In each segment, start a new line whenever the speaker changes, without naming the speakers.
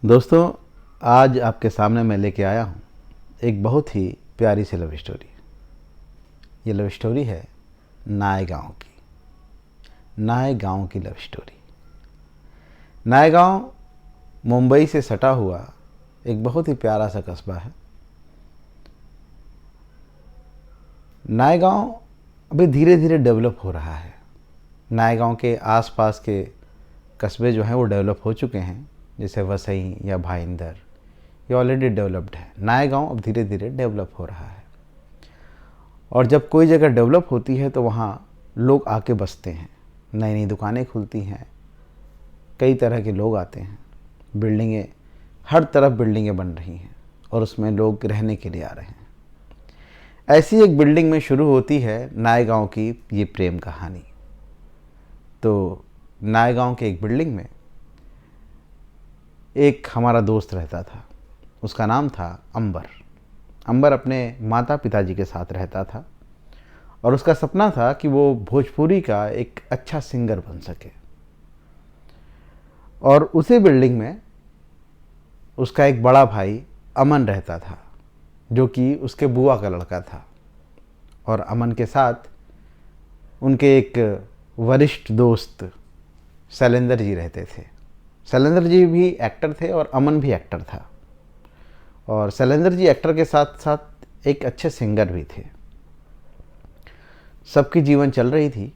दोस्तों, आज आपके सामने मैं लेके आया हूँ एक बहुत ही प्यारी सी लव स्टोरी। ये लव स्टोरी है नायगांव की। नायगांव की लव स्टोरी। नायगांव मुंबई से सटा हुआ एक बहुत ही प्यारा सा कस्बा है। नायगांव अभी धीरे धीरे डेवलप हो रहा है। नायगांव के आसपास के कस्बे जो हैं वो डेवलप हो चुके हैं, जैसे वसई या भाईंदर, ये ऑलरेडी डेवलप्ड है। नायगांव अब धीरे धीरे डेवलप हो रहा है और जब कोई जगह डेवलप होती है तो वहाँ लोग आके बसते हैं, नई नई दुकानें खुलती हैं, कई तरह के लोग आते हैं, बिल्डिंगें, हर तरफ बिल्डिंगें बन रही हैं और उसमें लोग रहने के लिए आ रहे हैं। ऐसी एक बिल्डिंग में शुरू होती है नायगांव की ये प्रेम कहानी। तो नायगांव के एक बिल्डिंग में एक हमारा दोस्त रहता था। उसका नाम था अंबर। अंबर अपने माता पिताजी के साथ रहता था और उसका सपना था कि वो भोजपुरी का एक अच्छा सिंगर बन सके। और उसी बिल्डिंग में उसका एक बड़ा भाई अमन रहता था, जो कि उसके बुआ का लड़का था। और अमन के साथ उनके एक वरिष्ठ दोस्त शैलेंद्र जी रहते थे। शैलेंद्र जी भी एक्टर थे और अमन भी एक्टर था। और शैलेंद्र जी एक्टर के साथ साथ एक अच्छे सिंगर भी थे। सबकी जीवन चल रही थी।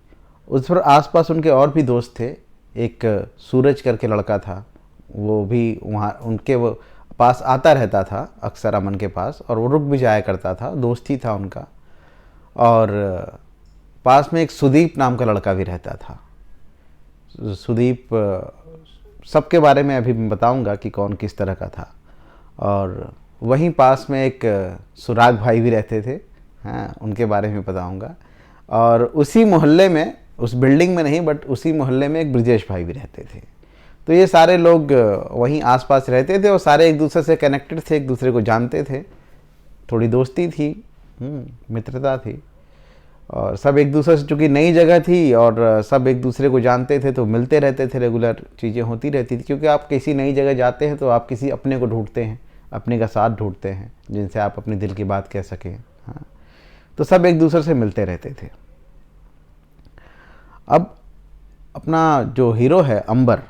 उस पर आसपास उनके और भी दोस्त थे। एक सूरज करके लड़का था, वो भी वहाँ उनके वो पास आता रहता था अक्सर, अमन के पास, और वो रुक भी जाया करता था, दोस्त ही था उनका। और पास में एक सुदीप नाम का लड़का भी रहता था। सुदीप सबके बारे में अभी मैं बताऊंगा कि कौन किस तरह का था। और वहीं पास में एक सुराग भाई भी रहते थे, हाँ, उनके बारे में बताऊंगा। और उसी मोहल्ले में, उस बिल्डिंग में नहीं बट उसी मोहल्ले में एक ब्रजेश भाई भी रहते थे। तो ये सारे लोग वहीं आसपास रहते थे और सारे एक दूसरे से कनेक्टेड थे, एक दूसरे को जानते थे, थोड़ी दोस्ती थी, मित्रता थी। और सब एक दूसरे से, चूँकि नई जगह थी और सब एक दूसरे को जानते थे तो मिलते रहते थे, रेगुलर चीज़ें होती रहती थी। क्योंकि आप किसी नई जगह जाते हैं तो आप किसी अपने को ढूंढते हैं, अपने का साथ ढूंढते हैं, जिनसे आप अपने दिल की बात कह सकें। हाँ, तो सब एक दूसरे से मिलते रहते थे। अब अपना जो हीरो है अंबर,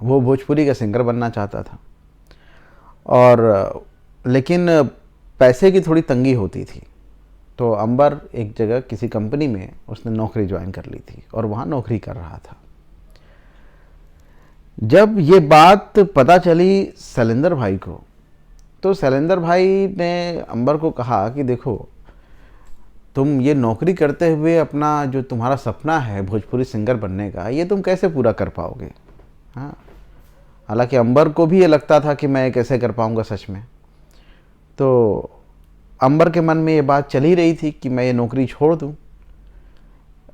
वो भोजपुरी का सिंगर बनना चाहता था। और लेकिन पैसे की थोड़ी तंगी होती थी। तो अंबर एक जगह किसी कंपनी में उसने नौकरी ज्वाइन कर ली थी और वहाँ नौकरी कर रहा था। जब ये बात पता चली शैलेंद्र भाई को, तो शैलेंद्र भाई ने अंबर को कहा कि देखो, तुम ये नौकरी करते हुए अपना जो तुम्हारा सपना है भोजपुरी सिंगर बनने का, ये तुम कैसे पूरा कर पाओगे। हाँ, हालांकि अंबर को भी ये लगता था कि मैं ये कैसे कर पाऊँगा सच में। तो अंबर के मन में ये बात चल ही रही थी कि मैं ये नौकरी छोड़ दूं,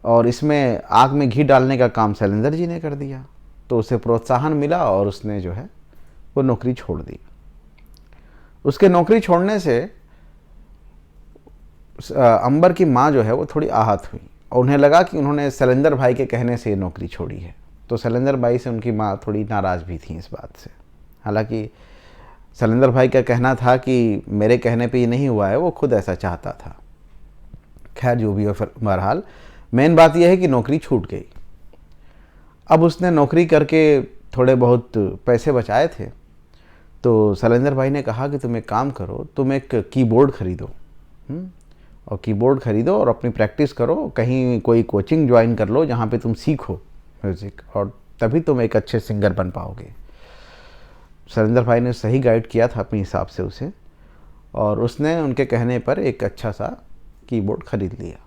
और इसमें आग में घी डालने का काम शैलेंद्र जी ने कर दिया। तो उसे प्रोत्साहन मिला और उसने जो है वो नौकरी छोड़ दी। उसके नौकरी छोड़ने से अंबर की माँ जो है वो थोड़ी आहत हुई और उन्हें लगा कि उन्होंने शैलेंद्र भाई के कहने से ये नौकरी छोड़ी है। तो शैलेंद्र भाई से उनकी माँ थोड़ी नाराज़ भी थी इस बात से। हालांकि शैलेंद्र भाई का कहना था कि मेरे कहने पे ये नहीं हुआ है, वो खुद ऐसा चाहता था। खैर, जो भी हो, फिर बहरहाल मेन बात यह है कि नौकरी छूट गई। अब उसने नौकरी करके थोड़े बहुत पैसे बचाए थे। तो शैलेंद्र भाई ने कहा कि तुम एक काम करो, तुम एक कीबोर्ड खरीदो, और कीबोर्ड खरीदो और अपनी प्रैक्टिस करो, कहीं कोई कोचिंग ज्वाइन कर लो जहाँ पे तुम सीखो म्यूज़िक, और तभी तुम एक अच्छे सिंगर बन पाओगे। शैलेंद्र भाई ने सही गाइड किया था अपने हिसाब से उसे, और उसने उनके कहने पर एक अच्छा सा कीबोर्ड खरीद लिया।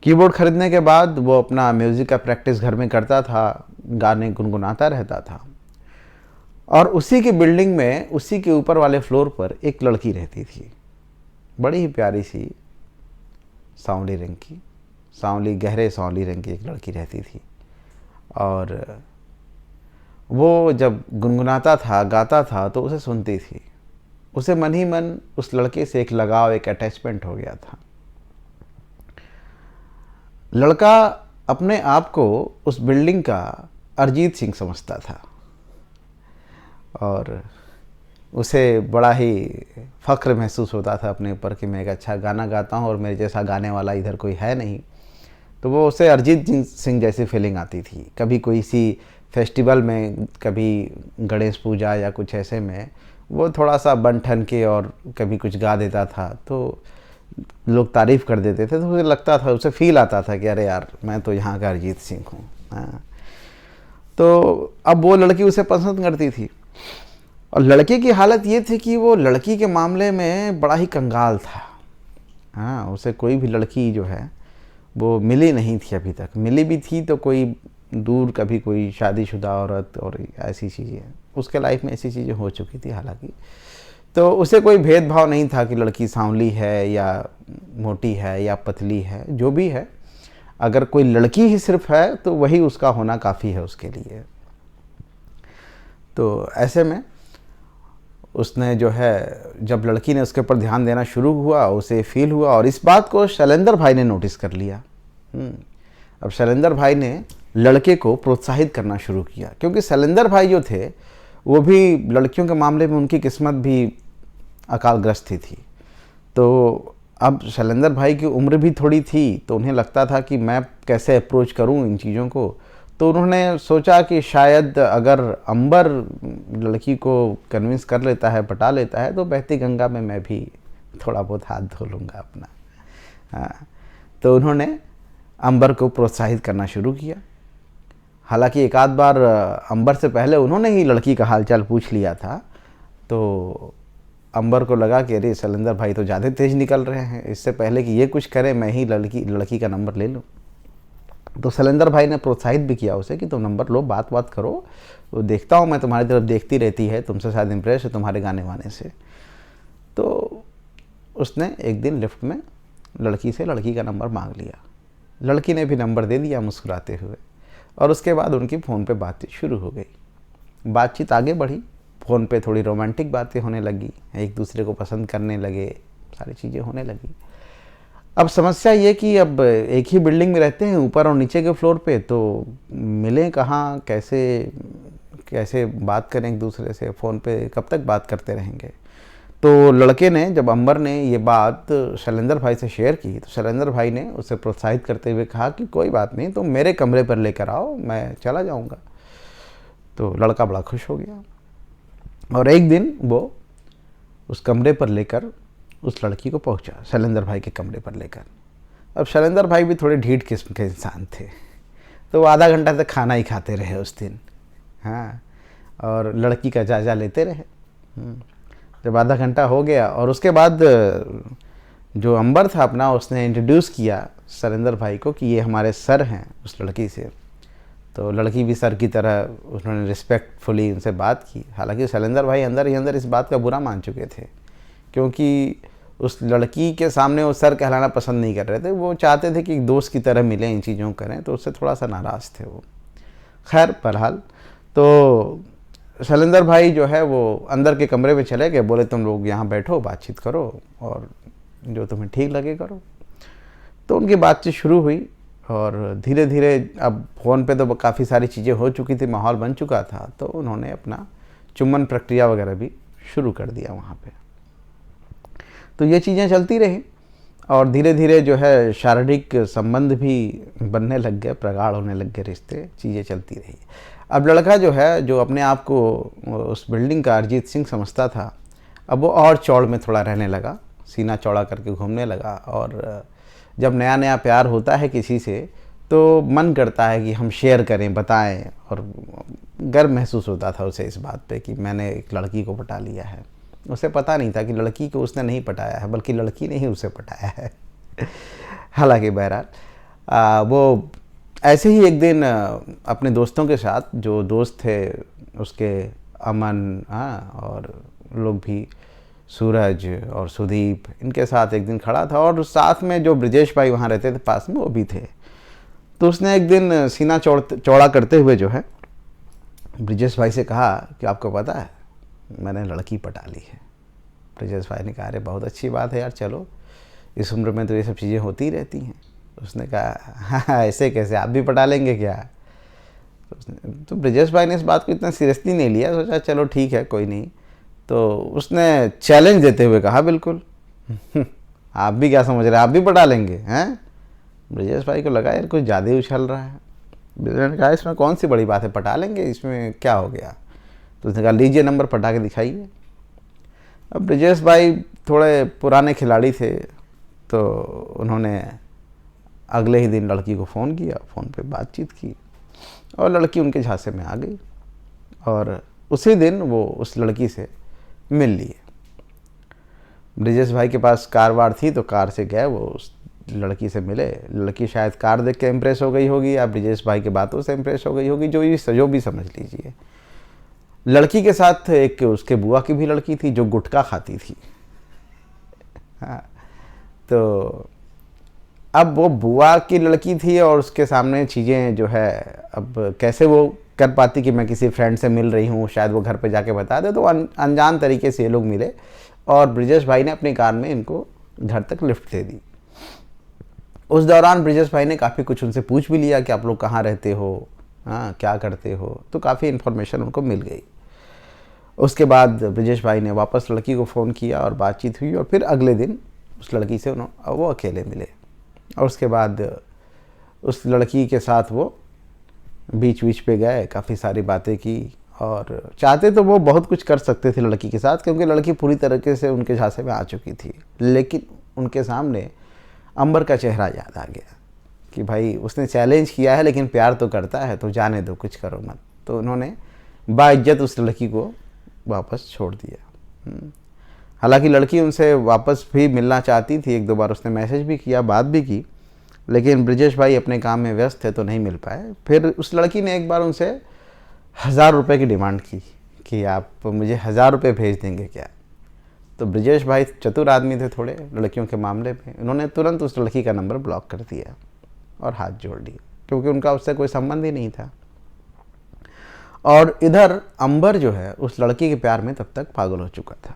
कीबोर्ड खरीदने के बाद वो अपना म्यूज़िक का प्रैक्टिस घर में करता था, गाने गुनगुनाता रहता था। और उसी की बिल्डिंग में, उसी के ऊपर वाले फ्लोर पर एक लड़की रहती थी, बड़ी ही प्यारी सी, सांवली रंग की, गहरे सांवली रंग की एक लड़की रहती थी। और वो जब गुनगुनाता था, गाता था, तो उसे सुनती थी। उसे मन ही मन उस लड़के से एक लगाव, एक अटैचमेंट हो गया था। लड़का अपने आप को उस बिल्डिंग का अरिजीत सिंह समझता था और उसे बड़ा ही फ़ख्र महसूस होता था अपने ऊपर कि मैं एक अच्छा गाना गाता हूँ और मेरे जैसा गाने वाला इधर कोई है नहीं। तो वो उसे अरिजीत सिंह जैसी फीलिंग आती थी। कभी कोई सी फेस्टिवल में, कभी गणेश पूजा या कुछ ऐसे में वो थोड़ा सा बन ठन के और कभी कुछ गा देता था तो लोग तारीफ़ कर देते थे, तो मुझे लगता था, उसे फील आता था कि अरे यार मैं तो यहाँ का अरिजीत सिंह हूँ। हाँ, तो अब वो लड़की उसे पसंद करती थी और लड़के की हालत ये थी कि वो लड़की के मामले में बड़ा ही कंगाल था। हाँ, उसे कोई भी लड़की जो है वो मिली नहीं थी अभी तक। मिली भी थी तो कोई दूर, कभी कोई शादीशुदा औरत और ऐसी चीज़ें, उसके लाइफ में ऐसी चीज़ें हो चुकी थी हालांकि। तो उसे कोई भेदभाव नहीं था कि लड़की सांवली है या मोटी है या पतली है, जो भी है, अगर कोई लड़की ही सिर्फ है तो वही उसका होना काफ़ी है उसके लिए। तो ऐसे में उसने जो है, जब लड़की ने उसके ऊपर ध्यान देना शुरू हुआ, उसे फील हुआ और इस बात को शैलेंद्र भाई ने नोटिस कर लिया। अब शैलेंद्र भाई ने लड़के को प्रोत्साहित करना शुरू किया, क्योंकि शैलेंद्र भाई जो थे वो भी लड़कियों के मामले में उनकी किस्मत भी अकालग्रस्त ही थी। तो अब शैलेंद्र भाई की उम्र भी थोड़ी थी, तो उन्हें लगता था कि मैं कैसे अप्रोच करूं इन चीज़ों को। तो उन्होंने सोचा कि शायद अगर अंबर लड़की को कन्विंस कर लेता है, पटा लेता है, तो बहती गंगा में मैं भी थोड़ा बहुत हाथ धो लूँगा अपना। हाँ, तो उन्होंने अंबर को प्रोत्साहित करना शुरू किया। हालांकि एक आध बार अंबर से पहले उन्होंने ही लड़की का हालचाल पूछ लिया था, तो अंबर को लगा कि अरे शैलेंद्र भाई तो ज़्यादा तेज़ निकल रहे हैं, इससे पहले कि ये कुछ करे मैं ही लड़की का नंबर ले लूँ। तो शैलेंद्र भाई ने प्रोत्साहित भी किया उसे कि तुम नंबर लो, बात करो, तो देखता हूँ मैं, तुम्हारी तरफ देखती रहती है, तुमसे शायद इम्प्रेस है तुम्हारे गाने वाने से। तो उसने एक दिन लिफ्ट में लड़की से लड़की का नंबर मांग लिया। लड़की ने भी नंबर दे दिया मुस्कुराते हुए, और उसके बाद उनकी फ़ोन पे बातचीत शुरू हो गई। बातचीत आगे बढ़ी, फ़ोन पे थोड़ी रोमांटिक बातें होने लगी, एक दूसरे को पसंद करने लगे, सारी चीज़ें होने लगी। अब समस्या ये कि अब एक ही बिल्डिंग में रहते हैं, ऊपर और नीचे के फ्लोर पे, तो मिलें कहाँ, कैसे बात करें एक दूसरे से, फ़ोन पे कब तक बात करते रहेंगे। तो लड़के ने, जब अंबर ने ये बात शैलेंद्र भाई से शेयर की, तो शैलेंद्र भाई ने उसे प्रोत्साहित करते हुए कहा कि कोई बात नहीं, तुम मेरे कमरे पर लेकर आओ, मैं चला जाऊंगा। तो लड़का बड़ा खुश हो गया और एक दिन वो उस कमरे पर लेकर उस लड़की को पहुंचा, शैलेंद्र भाई के कमरे पर लेकर। अब शैलेंद्र भाई भी थोड़े ढीठ किस्म के इंसान थे, तो वो आधा घंटा तक खाना ही खाते रहे उस दिन। हाँ, और लड़की का जायजा लेते रहे। जब आधा घंटा हो गया और उसके बाद जो अंबर था अपना, उसने इंट्रोड्यूस किया शैलेंद्र भाई को कि ये हमारे सर हैं, उस लड़की से। तो लड़की भी सर की तरह, उन्होंने रिस्पेक्टफुली उनसे बात की। हालांकि शैलेंद्र भाई अंदर ही अंदर इस बात का बुरा मान चुके थे, क्योंकि उस लड़की के सामने वो सर कहलाना पसंद नहीं कर रहे थे। वो चाहते थे कि दोस्त की तरह मिलें, इन चीज़ों करें, तो उससे थोड़ा सा नाराज़ थे वो। खैर बहरहाल, तो शैलेंद्र भाई जो है वो अंदर के कमरे में चले गए, बोले तुम लोग यहाँ बैठो, बातचीत करो और जो तुम्हें ठीक लगे करो। तो उनकी बातचीत शुरू हुई और धीरे धीरे, अब फ़ोन पे तो काफ़ी सारी चीज़ें हो चुकी थी, माहौल बन चुका था, तो उन्होंने अपना चुम्बन प्रक्रिया वगैरह भी शुरू कर दिया वहाँ पे। तो ये चीज़ें चलती रही और धीरे धीरे जो है शारीरिक संबंध भी बनने लग गए, प्रगाढ़ होने लग गए रिश्ते, चीज़ें चलती रही। अब लड़का जो है, जो अपने आप को उस बिल्डिंग का अरिजीत सिंह समझता था, अब वो और चौड़ में थोड़ा रहने लगा, सीना चौड़ा करके घूमने लगा। और जब नया नया प्यार होता है किसी से, तो मन करता है कि हम शेयर करें, बताएं, और गर्व महसूस होता था उसे इस बात पे कि मैंने एक लड़की को पटा लिया है। उसे पता नहीं था कि लड़की को उसने नहीं पटाया है, बल्कि लड़की ने ही उसे पटाया है। हालांकि बहरहाल वो ऐसे ही एक दिन अपने दोस्तों के साथ, जो दोस्त थे उसके, अमन, और लोग भी, सूरज और सुदीप, इनके साथ एक दिन खड़ा था, और साथ में जो ब्रिजेश भाई वहाँ रहते थे पास में, वो भी थे। तो उसने एक दिन सीना चौड़ा करते हुए जो है ब्रिजेश भाई से कहा कि आपको पता है मैंने लड़की पटा ली है। ब्रिजेश भाई ने कहा अरे बहुत अच्छी बात है यार, चलो इस उम्र में तो ये सब चीज़ें होती रहती हैं। उसने कहा हाँ ऐसे कैसे, आप भी पटा लेंगे क्या? तो ब्रिजेश भाई ने इस बात को इतना सीरियसली नहीं लिया, सोचा चलो ठीक है कोई नहीं। तो उसने चैलेंज देते हुए कहा बिल्कुल आप भी क्या समझ रहे हैं, आप भी पटा लेंगे हैं। ब्रिजेश भाई को लगा यार कुछ ज़्यादा ही उछल रहा है। ब्रिजेश ने कहा इसमें कौन सी बड़ी बात है, पटा लेंगे, इसमें क्या हो गया। तो उसने कहा लीजिए नंबर पटा के दिखाइए। अब ब्रिजेश भाई थोड़े पुराने खिलाड़ी थे, तो उन्होंने अगले ही दिन लड़की को फ़ोन किया, फ़ोन पे बातचीत की और लड़की उनके झांसे में आ गई और उसी दिन वो उस लड़की से मिल लिए। ब्रिजेश भाई के पास कार वार थी तो कार से गए, वो उस लड़की से मिले। लड़की शायद कार देख के इम्प्रेस हो गई होगी या ब्रिजेश भाई की बातों से इम्प्रेस हो गई होगी, जो भी समझ लीजिए। लड़की के साथ एक उसके बुआ की भी लड़की थी जो गुटखा खाती थी। हाँ, तो अब वो बुआ की लड़की थी और उसके सामने चीज़ें जो है, अब कैसे वो कर पाती कि मैं किसी फ्रेंड से मिल रही हूँ, शायद वो घर पे जाके बता दे। तो अनजान तरीके से ये लोग मिले और ब्रिजेश भाई ने अपनी कार में इनको घर तक लिफ्ट दे दी। उस दौरान ब्रिजेश भाई ने काफ़ी कुछ उनसे पूछ भी लिया कि आप लोग कहाँ रहते हो, हाँ क्या करते हो, तो काफ़ी इन्फॉर्मेशन उनको मिल गई। उसके बाद ब्रिजेश भाई ने वापस लड़की को फ़ोन किया और बातचीत हुई और फिर अगले दिन उस लड़की से वो अकेले मिले और उसके बाद उस लड़की के साथ वो बीच बीच पे गए, काफ़ी सारी बातें की और चाहते तो वो बहुत कुछ कर सकते थे लड़की के साथ, क्योंकि लड़की पूरी तरीके से उनके झांसे में आ चुकी थी। लेकिन उनके सामने अंबर का चेहरा याद आ गया कि भाई उसने चैलेंज किया है लेकिन प्यार तो करता है, तो जाने दो, कुछ करो मत। तो उन्होंने बाइज्जत उस लड़की को वापस छोड़ दिया। हालांकि लड़की उनसे वापस भी मिलना चाहती थी, एक दो बार उसने मैसेज भी किया, बात भी की, लेकिन ब्रिजेश भाई अपने काम में व्यस्त थे तो नहीं मिल पाए। फिर उस लड़की ने एक बार उनसे 1000 रुपये की डिमांड की कि आप मुझे 1000 रुपये भेज देंगे क्या। तो ब्रिजेश भाई चतुर आदमी थे थोड़े लड़कियों के मामले में, उन्होंने तुरंत उस लड़की का नंबर ब्लॉक कर दिया और हाथ जोड़ लिए, क्योंकि उनका उससे कोई संबंध ही नहीं था। और इधर अंबर जो है उस लड़की के प्यार में तब तक पागल हो चुका था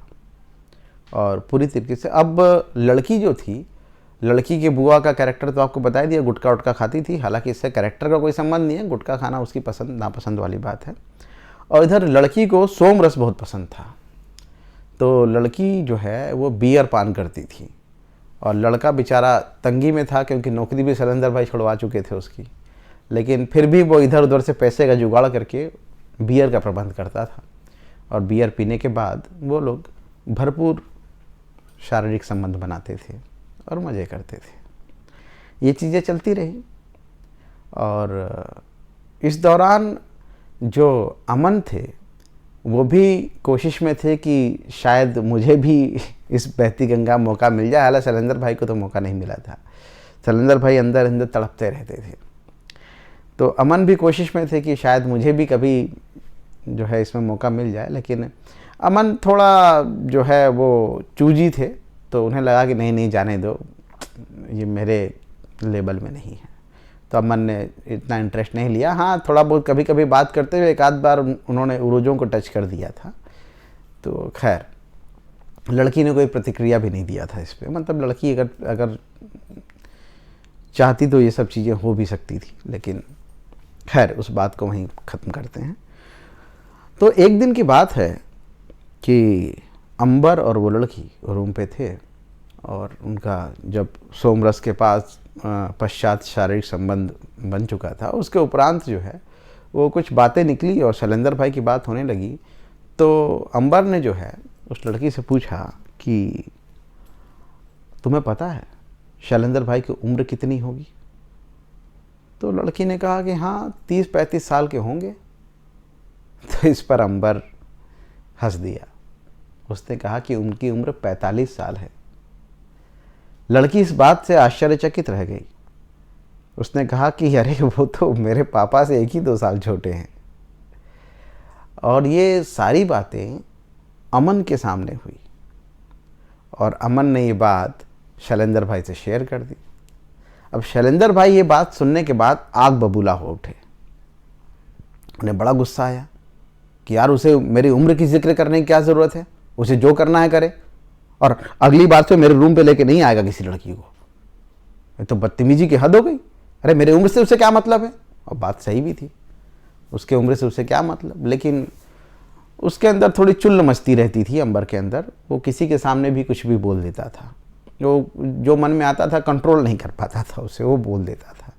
और पूरी तरीके से। अब लड़की जो थी, लड़की के बुआ का कैरेक्टर तो आपको बता दिया, गुटखा उटका खाती थी। हालांकि इससे कैरेक्टर का कोई संबंध नहीं है, गुटखा खाना उसकी पसंद नापसंद वाली बात है। और इधर लड़की को सोम रस बहुत पसंद था, तो लड़की जो है वो बियर पान करती थी और लड़का बेचारा तंगी में था, क्योंकि नौकरी भी शैलेंद्र भाई छुड़वा चुके थे उसकी। लेकिन फिर भी वो इधर उधर से पैसे का जुगाड़ करके बियर का प्रबंध करता था और बियर पीने के बाद वो लोग भरपूर शारीरिक संबंध बनाते थे और मज़े करते थे। ये चीज़ें चलती रही और इस दौरान जो अमन थे वो भी कोशिश में थे कि शायद मुझे भी इस बहती गंगा मौका मिल जाए। हालांकि शैलेंद्र भाई को तो मौका नहीं मिला था, शैलेंद्र भाई अंदर अंदर तड़पते रहते थे। तो अमन भी कोशिश में थे कि शायद मुझे भी कभी जो है इसमें मौका मिल जाए, लेकिन अमन थोड़ा जो है वो चूजी थे, तो उन्हें लगा कि नहीं जाने दो, ये मेरे लेवल में नहीं है। तो अमन ने इतना इंटरेस्ट नहीं लिया। हाँ, थोड़ा बहुत कभी कभी बात करते हुए एक आध बार उन्होंने उरोजों को टच कर दिया था। तो खैर लड़की ने कोई प्रतिक्रिया भी नहीं दिया था इस पर। मतलब लड़की अगर चाहती तो ये सब चीज़ें हो भी सकती थी, लेकिन खैर उस बात को वहीं ख़त्म करते हैं। तो एक दिन की बात है कि अंबर और वो लड़की रूम पे थे और उनका जब सोमरस के पास पश्चात शारीरिक संबंध बन चुका था, उसके उपरांत जो है वो कुछ बातें निकली और शैलेंद्र भाई की बात होने लगी। तो अंबर ने जो है उस लड़की से पूछा कि तुम्हें पता है शैलेंद्र भाई की उम्र कितनी होगी? तो लड़की ने कहा कि हाँ 30-35 साल के होंगे। तो इस पर अंबर हंस दिया। उसने कहा कि उनकी उम्र 45 साल है। लड़की इस बात से आश्चर्यचकित रह गई। उसने कहा कि अरे वो तो मेरे पापा से 1 ही 2 साल छोटे हैं। और ये सारी बातें अमन के सामने हुई और अमन ने ये बात शैलेंद्र भाई से शेयर कर दी। अब शैलेंद्र भाई ये बात सुनने के बाद आग बबूला हो उठे। उन्हें बड़ा गुस्सा आया कि यार उसे मेरी उम्र की जिक्र करने की क्या ज़रूरत है, उसे जो करना है करे, और अगली बार से मेरे रूम पे लेके नहीं आएगा किसी लड़की को। ये तो बदतमीजी की हद हो गई। अरे मेरी उम्र से उसे क्या मतलब है? और बात सही भी थी। उसके उम्र से उसे क्या मतलब। लेकिन उसके अंदर थोड़ी चुल्ल मस्ती रहती थी अंबर के अंदर, वो किसी के सामने भी कुछ भी बोल देता था, जो मन में आता था कंट्रोल नहीं कर पाता था उसे, वो बोल देता था।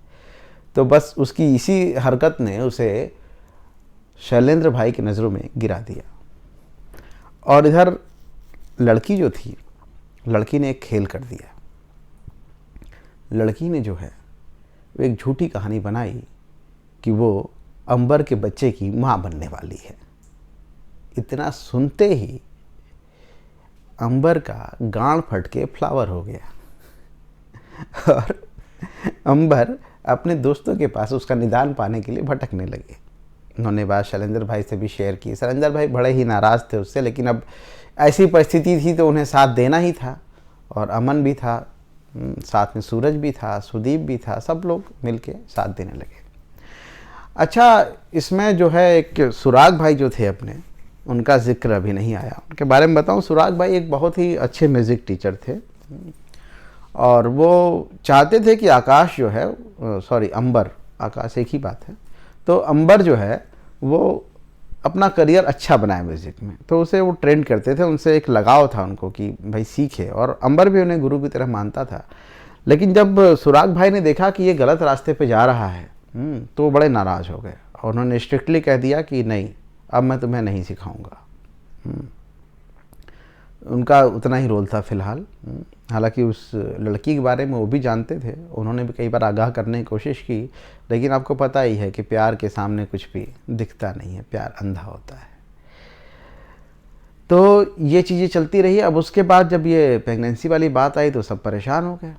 तो बस उसकी इसी हरकत ने उसे शैलेंद्र भाई की नज़रों में गिरा दिया। और इधर लड़की जो थी, लड़की ने एक खेल कर दिया। लड़की ने जो है वो एक झूठी कहानी बनाई कि वो अंबर के बच्चे की माँ बनने वाली है। इतना सुनते ही अंबर का गांड फट के फ्लावर हो गया और अंबर अपने दोस्तों के पास उसका निदान पाने के लिए भटकने लगे। उन्होंने बात शैलेंद्र भाई से भी शेयर की। शैलेंद्र भाई बड़े ही नाराज़ थे उससे, लेकिन अब ऐसी परिस्थिति थी तो उन्हें साथ देना ही था। और अमन भी था, साथ में सूरज भी था, सुदीप भी था, सब लोग मिलके साथ देने लगे। अच्छा, इसमें जो है एक सुराग भाई जो थे अपने, उनका जिक्र अभी नहीं आया। उनके बारे में बताऊं, सुराग भाई एक बहुत ही अच्छे म्यूज़िक टीचर थे और वो चाहते थे कि आकाश जो है, सॉरी अंबर, आकाश एक ही बात है, तो अंबर जो है वो अपना करियर अच्छा बनाए म्यूज़िक में। तो उसे वो ट्रेंड करते थे, उनसे एक लगाव था उनको कि भाई सीखे, और अंबर भी उन्हें गुरु की तरह मानता था। लेकिन जब सुराग भाई ने देखा कि ये गलत रास्ते पे जा रहा है तो वो बड़े नाराज़ हो गए और उन्होंने स्ट्रिक्टली कह दिया कि नहीं, अब मैं तुम्हें नहीं सिखाऊंगा। उनका उतना ही रोल था फ़िलहाल। हालांकि उस लड़की के बारे में वो भी जानते थे, उन्होंने भी कई बार आगाह करने की कोशिश की, लेकिन आपको पता ही है कि प्यार के सामने कुछ भी दिखता नहीं है, प्यार अंधा होता है। तो ये चीज़ें चलती रही। अब उसके बाद जब ये प्रेगनेंसी वाली बात आई तो सब परेशान हो गए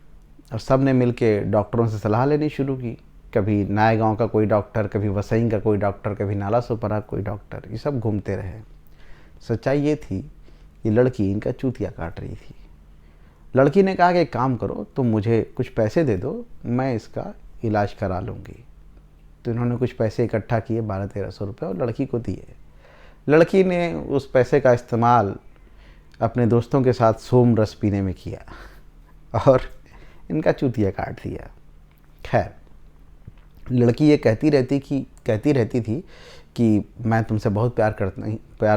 और सब ने मिल के डॉक्टरों से सलाह लेनी शुरू की। कभी नए गांव का कोई डॉक्टर, कभी वसई का कोई डॉक्टर, कभी नाला सोपरा कोई डॉक्टर, ये सब घूमते रहे। सच्चाई ये थी कि लड़की इनका चूतिया काट रही थी। लड़की ने कहा कि एक काम करो, तुम मुझे कुछ पैसे दे दो, मैं इसका इलाज करा लूँगी। तो इन्होंने कुछ पैसे इकट्ठा किए, 1200-1300 रुपये, और लड़की को दिए। लड़की ने उस पैसे का इस्तेमाल अपने दोस्तों के साथ सोम रस पीने में किया और इनका चूतिया काट दिया। खैर, लड़की ये कहती रहती थी कि मैं तुमसे बहुत प्यार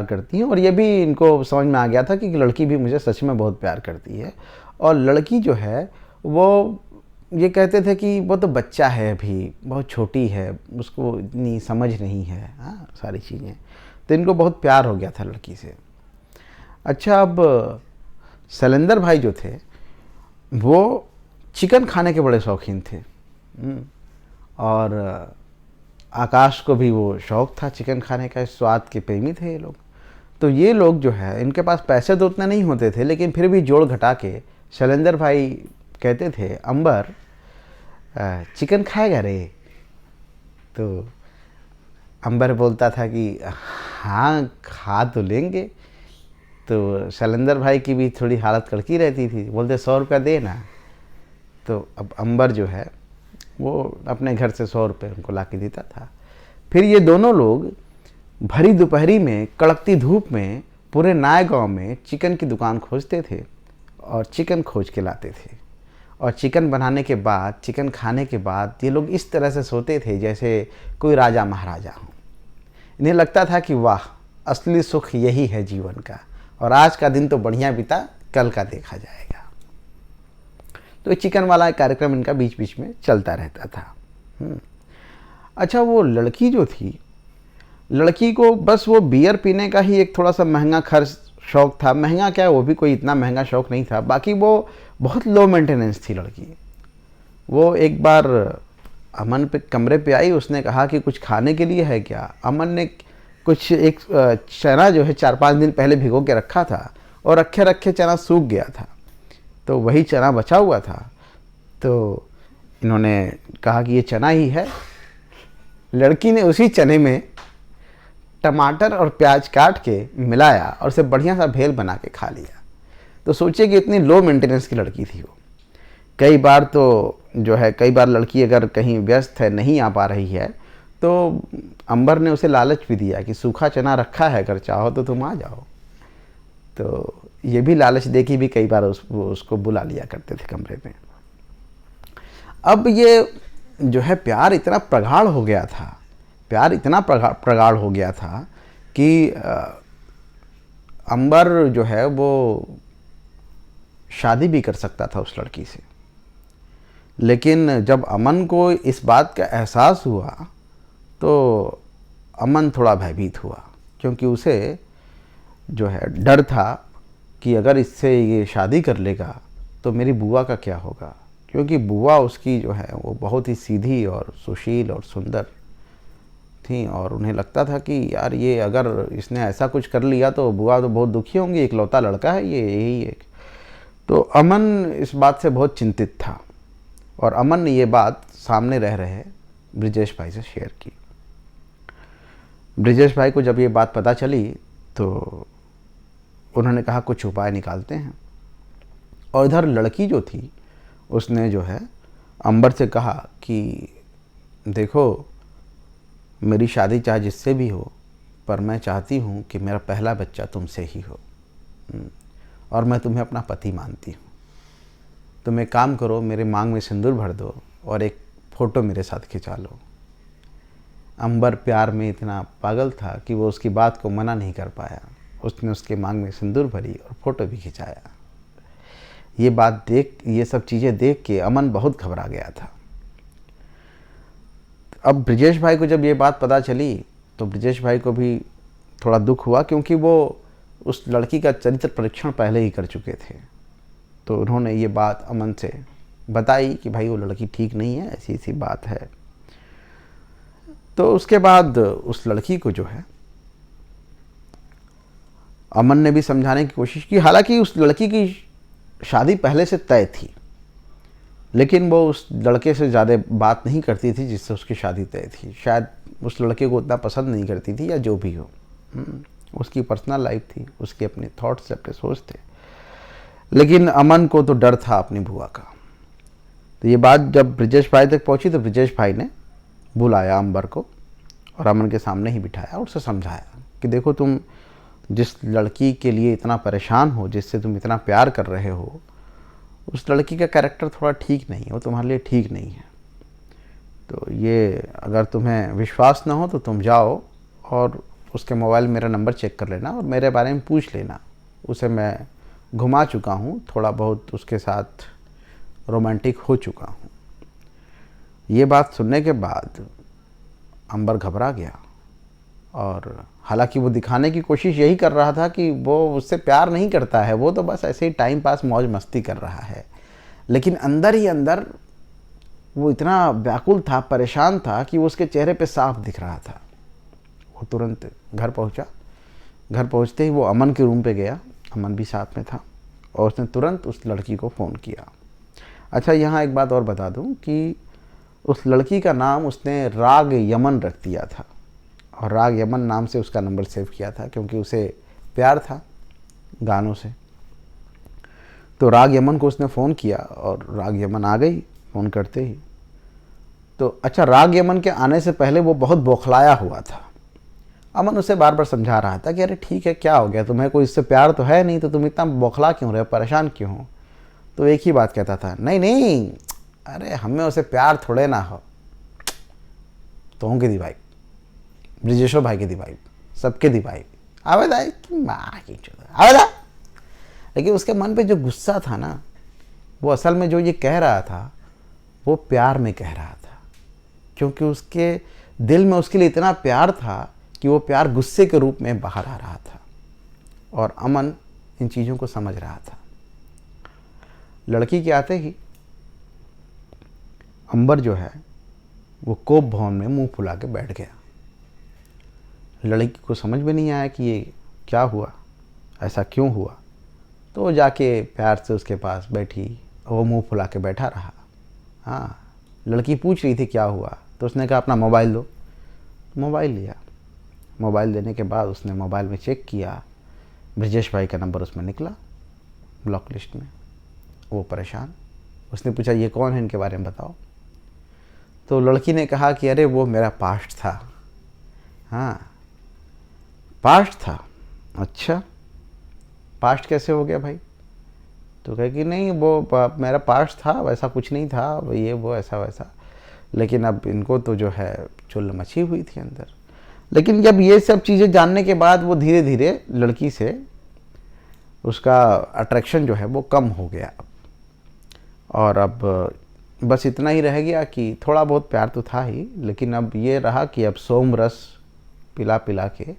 करती हूँ, और ये भी इनको समझ में आ गया था कि लड़की भी मुझे सच में बहुत प्यार करती है। और लड़की जो है वो ये कहते थे कि वो तो बच्चा है, अभी बहुत छोटी है, उसको इतनी समझ नहीं है सारी चीज़ें। तो इनको बहुत प्यार हो गया था लड़की से। अच्छा, अब शैलेंद्र भाई जो थे वो चिकन खाने के बड़े शौकीन थे और आकाश को भी वो शौक़ था चिकन खाने का, स्वाद के प्रेमी थे ये लोग। तो ये लोग जो है, इनके पास पैसे तो उतने नहीं होते थे, लेकिन फिर भी जोड़ घटा के शैलेंद्र भाई कहते थे, अंबर चिकन खाएगा रे? तो अंबर बोलता था कि हाँ, खा तो लेंगे। तो शैलेंद्र भाई की भी थोड़ी हालत कड़की रहती थी, बोलते 100 रुपया दे ना। तो अब अंबर जो है वो अपने घर से 100 रुपये उनको ला के देता था। फिर ये दोनों लोग भरी दोपहरी में, कड़कती धूप में, पूरे नए गांव में चिकन की दुकान खोजते थे और चिकन खोज के लाते थे। और चिकन बनाने के बाद, चिकन खाने के बाद ये लोग इस तरह से सोते थे जैसे कोई राजा महाराजा हो। इन्हें लगता था कि वाह, असली सुख यही है जीवन का, और आज का दिन तो बढ़िया बीता, कल का देखा जाएगा। तो चिकन वाला कार्यक्रम इनका बीच बीच में चलता रहता था। अच्छा, वो लड़की जो थी, लड़की को बस वो बियर पीने का ही एक थोड़ा सा महंगा खर्च शौक़ था। महंगा क्या, वो भी कोई इतना महंगा शौक़ नहीं था। बाकी वो बहुत लो मेंटेनेंस थी लड़की। वो एक बार अमन पे कमरे पे आई, उसने कहा कि कुछ खाने के लिए है क्या। अमन ने कुछ एक चना जो है 4-5 दिन पहले भिगो के रखा था, और रखे रखे चना सूख गया था, तो वही चना बचा हुआ था। तो इन्होंने कहा कि ये चना ही है। लड़की ने उसी चने में टमाटर और प्याज काट के मिलाया और उसे बढ़िया सा भेल बना के खा लिया। तो सोचिए कि इतनी लो मेंटेनेंस की लड़की थी वो। कई बार तो जो है, कई बार लड़की अगर कहीं व्यस्त है, नहीं आ पा रही है, तो अंबर ने उसे लालच भी दिया कि सूखा चना रखा है, अगर चाहो तो तुम आ जाओ। तो ये भी लालच दे के भी कई बार उसको बुला लिया करते थे कमरे में। अब ये जो है प्यार इतना प्रगाढ़ हो गया था प्यार इतना प्रगाढ़ हो गया था कि अंबर जो है वो शादी भी कर सकता था उस लड़की से। लेकिन जब अमन को इस बात का एहसास हुआ तो अमन थोड़ा भयभीत हुआ, क्योंकि उसे जो है डर था कि अगर इससे ये शादी कर लेगा तो मेरी बुआ का क्या होगा, क्योंकि बुआ उसकी जो है वो बहुत ही सीधी और सुशील और सुंदर थी, और उन्हें लगता था कि यार ये अगर इसने ऐसा कुछ कर लिया तो बुआ तो बहुत दुखी होंगी, इकलौता लड़का है ये, यही एक। तो अमन इस बात से बहुत चिंतित था, और अमन ने ये बात सामने रह रहे ब्रिजेश भाई से शेयर की। ब्रिजेश भाई को जब ये बात पता चली तो उन्होंने कहा कुछ उपाय निकालते हैं। और इधर लड़की जो थी उसने जो है अंबर से कहा कि देखो मेरी शादी चाहे जिससे भी हो, पर मैं चाहती हूँ कि मेरा पहला बच्चा तुमसे ही हो, और मैं तुम्हें अपना पति मानती हूँ। तुम एक काम करो, मेरे मांग में सिंदूर भर दो और एक फ़ोटो मेरे साथ खिंचा लो। अंबर प्यार में इतना पागल था कि वो उसकी बात को मना नहीं कर पाया। उसने उसके मांग में सिंदूर भरी और फ़ोटो भी खिंचाया। ये सब चीज़ें देख के अमन बहुत घबरा गया था। अब ब्रिजेश भाई को जब ये बात पता चली तो ब्रिजेश भाई को भी थोड़ा दुख हुआ, क्योंकि वो उस लड़की का चरित्र परीक्षण पहले ही कर चुके थे। तो उन्होंने ये बात अमन से बताई कि भाई वो लड़की ठीक नहीं है, ऐसी ऐसी बात है। तो उसके बाद उस लड़की को जो है अमन ने भी समझाने की कोशिश की। हालांकि उस लड़की की शादी पहले से तय थी, लेकिन वो उस लड़के से ज़्यादा बात नहीं करती थी जिससे उसकी शादी तय थी। शायद उस लड़के को उतना पसंद नहीं करती थी, या जो भी हो, उसकी पर्सनल लाइफ थी, उसके अपने थॉट्स, अपने सोच थे। लेकिन अमन को तो डर था अपनी बुआ का। तो ये बात जब ब्रिजेश भाई तक पहुंची तो ब्रिजेश भाई ने बुलाया अंबर को और अमन के सामने ही बिठाया और उसे समझाया कि देखो तुम जिस लड़की के लिए इतना परेशान हो, जिससे तुम इतना प्यार कर रहे हो, उस लड़की का कैरेक्टर थोड़ा ठीक नहीं है, वो तुम्हारे लिए ठीक नहीं है। तो ये अगर तुम्हें विश्वास ना हो तो तुम जाओ और उसके मोबाइल मेरा नंबर चेक कर लेना और मेरे बारे में पूछ लेना। उसे मैं घुमा चुका हूँ, थोड़ा बहुत उसके साथ रोमांटिक हो चुका हूँ। ये बात सुनने के बाद अंबर घबरा गया, और हालांकि वो दिखाने की कोशिश यही कर रहा था कि वो उससे प्यार नहीं करता है, वो तो बस ऐसे ही टाइम पास मौज मस्ती कर रहा है। लेकिन अंदर ही अंदर वो इतना व्याकुल था, परेशान था कि वो उसके चेहरे पे साफ दिख रहा था। वो तुरंत घर पहुंचा। घर पहुंचते ही वो अमन के रूम पे गया, अमन भी साथ में था, और उसने तुरंत उस लड़की को फ़ोन किया। अच्छा, यहाँ एक बात और बता दूं कि उस लड़की का नाम उसने राग यमन रख दिया था, और राग यमन नाम से उसका नंबर सेव किया था, क्योंकि उसे प्यार था गानों से। तो राग यमन को उसने फ़ोन किया और राग यमन आ गई फ़ोन करते ही। तो अच्छा, राग यमन के आने से पहले वो बहुत बौखलाया हुआ था। अमन उसे बार बार समझा रहा था कि अरे ठीक है, क्या हो गया, तुम्हें कोई इससे प्यार तो है नहीं, तो तुम इतना बौखला क्यों रहे हो, परेशान क्यों हो। तो एक ही बात कहता था, नहीं नहीं, अरे हमें उसे प्यार थोड़े ना हो, तो की दी भाई, ब्रिजेशो भाई की दी भाई, सबके दी भाई, आवे दाई माँ की आवे दा। लेकिन उसके मन पे जो गुस्सा था ना, वो असल में जो ये कह रहा था वो प्यार में कह रहा था, क्योंकि उसके दिल में उसके लिए इतना प्यार था कि वो प्यार गुस्से के रूप में बाहर आ रहा था, और अमन इन चीज़ों को समझ रहा था। लड़की के आते ही अंबर जो है वो कोप भवन में मुंह फुला के बैठ गया। लड़की को समझ में नहीं आया कि ये क्या हुआ, ऐसा क्यों हुआ। तो वो जाके प्यार से उसके पास बैठी, वो मुंह फुला के बैठा रहा। हाँ, लड़की पूछ रही थी क्या हुआ, तो उसने कहा अपना मोबाइल दो। मोबाइल लिया। मोबाइल देने के बाद उसने मोबाइल में चेक किया, ब्रिजेश भाई का नंबर उसमें निकला ब्लॉक लिस्ट में। वो परेशान, उसने पूछा ये कौन है, इनके बारे में बताओ। तो लड़की ने कहा कि अरे वो मेरा पास्ट था। हाँ, पास्ट था, अच्छा पास्ट कैसे हो गया भाई। तो कहे कि नहीं वो मेरा पास्ट था, वैसा कुछ नहीं था, ये वो ऐसा वैसा, लेकिन अब इनको तो जो है चुल मची हुई थी अंदर। लेकिन जब ये सब चीज़ें जानने के बाद वो धीरे धीरे लड़की से उसका अट्रैक्शन जो है वो कम हो गया। और अब बस इतना ही रह गया कि थोड़ा बहुत प्यार तो था ही, लेकिन अब ये रहा कि अब सोम रस पिला पिला के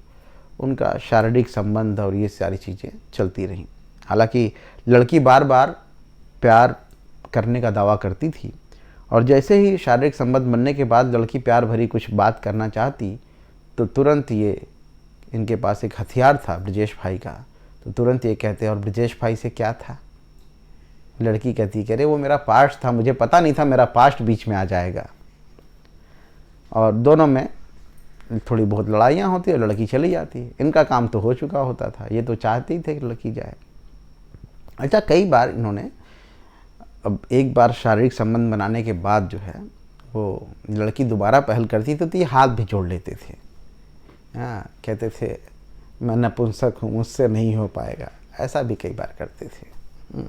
उनका शारीरिक संबंध और ये सारी चीज़ें चलती रहीं। हालांकि लड़की बार बार प्यार करने का दावा करती थी, और जैसे ही शारीरिक संबंध बनने के बाद लड़की प्यार भरी कुछ बात करना चाहती तो तुरंत ये इनके पास एक हथियार था ब्रजेश भाई का, तो तुरंत ये कहते और ब्रजेश भाई से क्या था। लड़की कहती कि अरे वो मेरा पास्ट था, मुझे पता नहीं था मेरा पास्ट बीच में आ जाएगा। और दोनों में थोड़ी बहुत लड़ाइयाँ होती और लड़की चली जाती। इनका काम तो हो चुका होता था, ये तो चाहते ही थे कि लड़की जाए। अच्छा, कई बार इन्होंने, अब एक बार शारीरिक संबंध बनाने के बाद जो है वो लड़की दोबारा पहल करती तो ये हाथ भी जोड़ लेते थे। हाँ, कहते थे मैं नपुंसक हूँ, मुझसे नहीं हो पाएगा, ऐसा भी कई बार करते थे।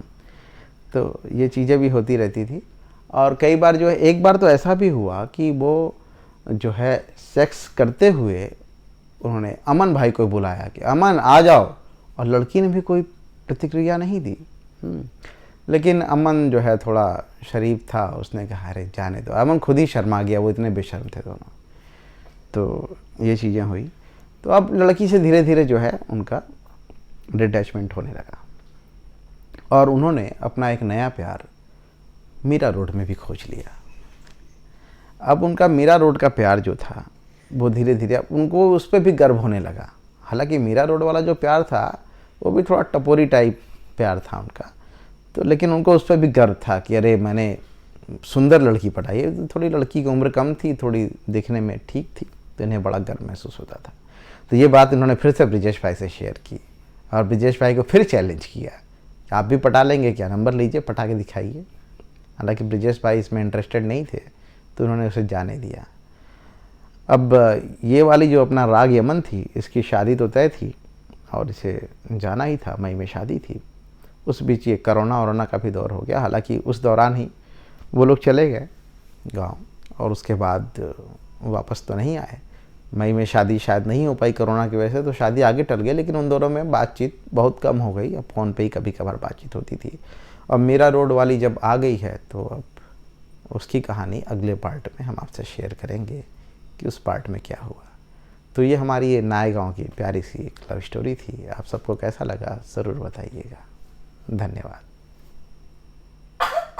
तो ये चीज़ें भी होती रहती थी। और कई बार जो है, एक बार तो ऐसा भी हुआ कि वो जो है सेक्स करते हुए उन्होंने अमन भाई को बुलाया कि अमन आ जाओ, और लड़की ने भी कोई प्रतिक्रिया नहीं दी। लेकिन अमन जो है थोड़ा शरीफ था, उसने कहा अरे जाने दो। अमन खुद ही शर्मा गया, वो इतने बेशर्म थे दोनों। तो ये चीज़ें हुई। तो अब लड़की से धीरे धीरे जो है उनका डिटैचमेंट होने लगा, और उन्होंने अपना एक नया प्यार मीरा रोड में भी खोज लिया। अब उनका मीरा रोड का प्यार जो था वो धीरे धीरे उनको उस पर भी गर्व होने लगा। हालांकि मीरा रोड वाला जो प्यार था वो भी थोड़ा टपोरी टाइप प्यार था उनका, तो लेकिन उनको उस पर भी गर्व था कि अरे मैंने सुंदर लड़की पटाई। थोड़ी लड़की की उम्र कम थी, थोड़ी दिखने में ठीक थी, तो इन्हें बड़ा गर्व महसूस होता था। तो ये बात इन्होंने फिर से ब्रजेश भाई से शेयर की, और ब्रजेश भाई को फिर चैलेंज किया, आप भी पटा लेंगे क्या, नंबर लीजिए, पटा के दिखाइए। हालांकि ब्रजेश भाई इसमें इंटरेस्टेड नहीं थे, तो उन्होंने उसे जाने दिया। अब ये वाली जो अपना राग यमन थी, इसकी शादी तो तय थी और इसे जाना ही था, मई में शादी थी। उस बीच ये कोरोना का भी दौर हो गया। हालांकि उस दौरान ही वो लोग चले गए गांव, और उसके बाद वापस तो नहीं आए। मई में शादी शायद नहीं हो पाई कोरोना की वजह से, तो शादी आगे टल गई, लेकिन उन दोनों में बातचीत बहुत कम हो गई। अब फ़ोन पे ही कभी कभार बातचीत होती थी। और मीरा रोड वाली जब आ गई है तो अब उसकी कहानी अगले पार्ट में हम आपसे शेयर करेंगे कि उस पार्ट में क्या हुआ। तो ये हमारी ये नायगांव की प्यारी सी एक लव स्टोरी थी। आप सबको कैसा लगा ज़रूर बताइएगा। धन्यवाद।